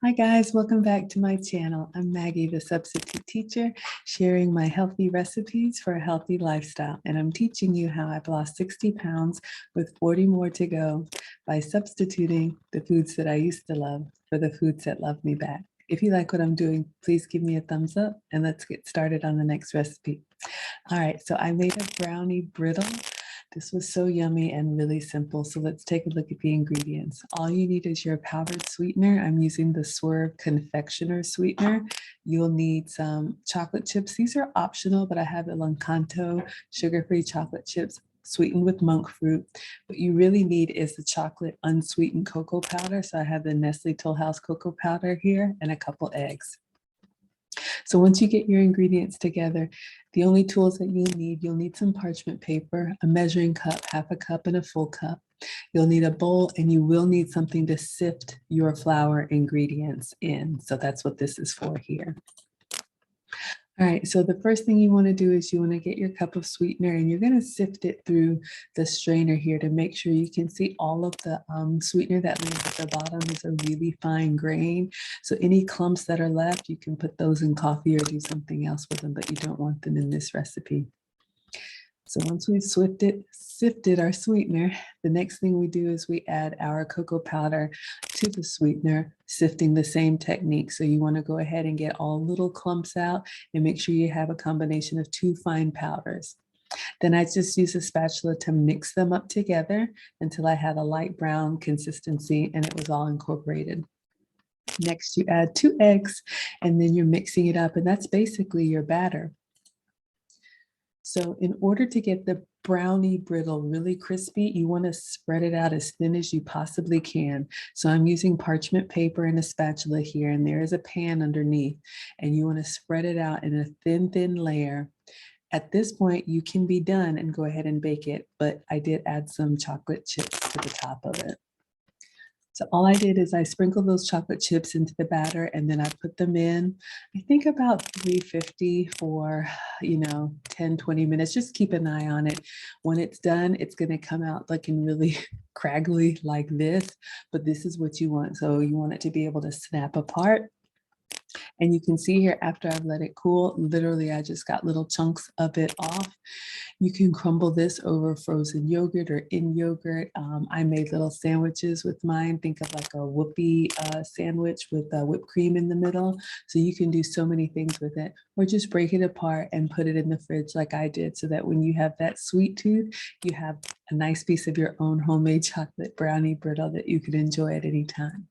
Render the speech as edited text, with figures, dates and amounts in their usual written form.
Hi guys, welcome back to my channel. I'm Maggie, the substitute teacher, sharing my healthy recipes for a healthy lifestyle. And I'm teaching you how I've lost 60 pounds with 40 more to go by substituting the foods that I used to love for the foods that love me back. If you like what I'm doing, please give me a thumbs up and let's get started on the next recipe. All right, so I made a brownie brittle. This was so yummy and really simple. So let's take a look at the ingredients. All you need is your powdered sweetener. I'm using the Swerve confectioner sweetener. You'll need some chocolate chips. These are optional, but I have the Lancanto sugar-free chocolate chips sweetened with monk fruit. What you really need is the chocolate unsweetened cocoa powder. So I have the Nestle Toll House cocoa powder here and a couple eggs. So once you get your ingredients together, the only tools that you'll need some parchment paper, a measuring cup, half a cup and a full cup. You'll need a bowl and you will need something to sift your flour ingredients in. So that's what this is for here. All right, so the first thing you want to do is you want to get your cup of sweetener and you're going to sift it through the strainer here to make sure you can see all of the sweetener that lays at the bottom is a really fine grain. So any clumps that are left, you can put those in coffee or do something else with them, but you don't want them in this recipe. So once we've sifted our sweetener, the next thing we do is we add our cocoa powder to the sweetener, sifting the same technique. So you want to go ahead and get all little clumps out and make sure you have a combination of 2 fine powders. Then I just use a spatula to mix them up together until I had a light brown consistency and it was all incorporated. Next, you add 2 eggs and then you're mixing it up, and that's basically your batter. So in order to get the brownie brittle really crispy, you want to spread it out as thin as you possibly can. So I'm using parchment paper and a spatula here, and there is a pan underneath, and you want to spread it out in a thin layer. At this point, you can be done and go ahead and bake it, but I did add some chocolate chips to the top of it. So all I did is I sprinkled those chocolate chips into the batter and then I put them in, I think about 350 for, 10, 20 minutes. Just keep an eye on it. When it's done, it's going to come out looking really craggly like this, but this is what you want. So you want it to be able to snap apart. And you can see here after I've let it cool, literally I just got little chunks of it off. You can crumble this over frozen yogurt or in yogurt. I made little sandwiches with mine. Think of like a whoopie sandwich with whipped cream in the middle. So you can do so many things with it, or just break it apart and put it in the fridge like I did, so that when you have that sweet tooth, you have a nice piece of your own homemade chocolate brownie brittle that you can enjoy at any time.